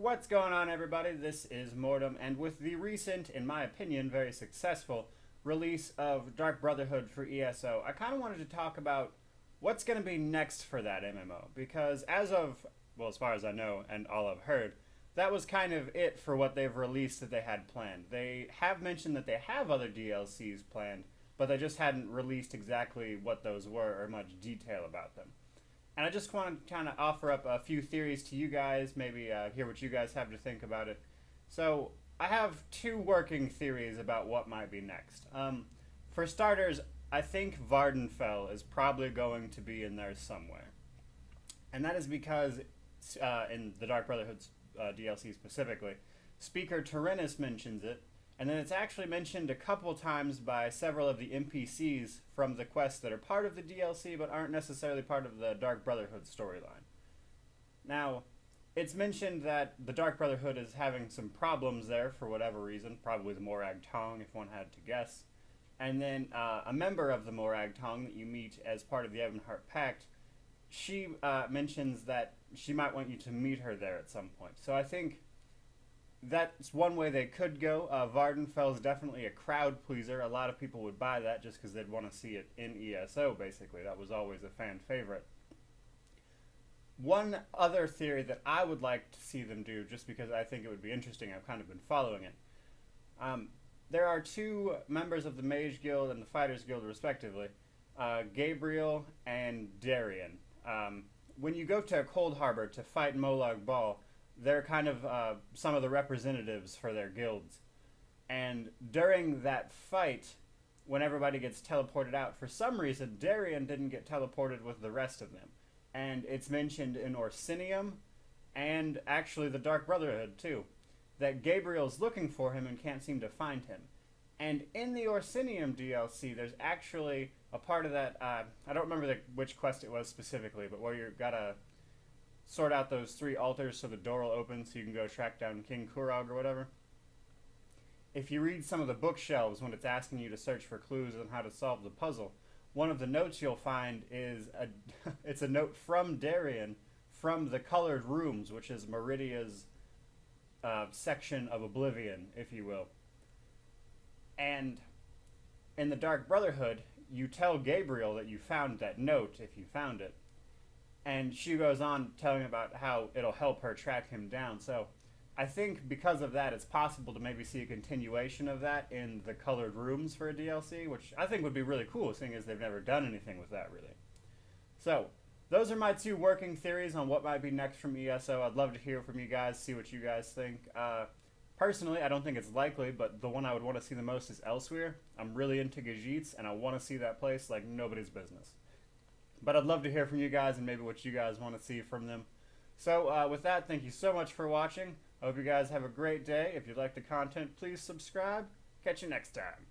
What's going on, everybody? This is Mortym, and with the recent, in my opinion, very successful release of Dark Brotherhood for ESO, I kind of wanted to talk about what's going to be next for that MMO, because as far as I know and all I've heard, that was kind of it for what they've released that they had planned. They have mentioned that they have other DLCs planned, but they just hadn't released exactly what those were or much detail about them. And I just want to kind of offer up a few theories to you guys, maybe hear what you guys have to think about it. So, I have two working theories about what might be next. For starters, I think Vvardenfell is probably going to be in there somewhere. And that is because, in the Dark Brotherhood DLC specifically, Speaker Tyrannus mentions it, and then it's actually mentioned a couple times by several of the NPCs from the quests that are part of the DLC but aren't necessarily part of the Dark Brotherhood storyline. Now, it's mentioned that the Dark Brotherhood is having some problems there for whatever reason, probably the Morag Tong if one had to guess. And then a member of the Morag Tong that you meet as part of the Ebonheart Pact, she mentions that she might want you to meet her there at some point. So I think that's one way they could go. Vvardenfell is definitely a crowd pleaser. A lot of people would buy that just because they'd want to see it in ESO, basically. That was always a fan favorite. One other theory that I would like to see them do, just because I think it would be interesting, I've kind of been following it. There are two members of the Mage Guild and the Fighters Guild, respectively, Gabriel and Darian. When you go to Cold Harbor to fight Molag Bal, they're kind of some of the representatives for their guilds. And during that fight, when everybody gets teleported out, for some reason, Darian didn't get teleported with the rest of them. And it's mentioned in Orsinium, and actually the Dark Brotherhood, too, that Gabriel's looking for him and can't seem to find him. And in the Orsinium DLC, there's actually a part of that, I don't remember which quest it was specifically, but where you've got to sort out those 3 altars so the door will open so you can go track down King Kurog or whatever. If you read some of the bookshelves when it's asking you to search for clues on how to solve the puzzle, one of the notes you'll find is it's a note from Darian from the Colored Rooms, which is Meridia's section of Oblivion, if you will. And in the Dark Brotherhood, you tell Gabriel that you found that note, if you found it. And she goes on telling about how it'll help her track him down. So I think because of that, it's possible to maybe see a continuation of that in the Colored Rooms for a DLC, which I think would be really cool, seeing as they've never done anything with that, really. So those are my two working theories on what might be next from ESO. I'd love to hear from you guys, see what you guys think. Personally, I don't think it's likely, but the one I would want to see the most is Elsewhere. I'm really into Gajits, and I want to see that place like nobody's business. But I'd love to hear from you guys and maybe what you guys want to see from them. So with that, thank you so much for watching. I hope you guys have a great day. If you like the content, please subscribe. Catch you next time.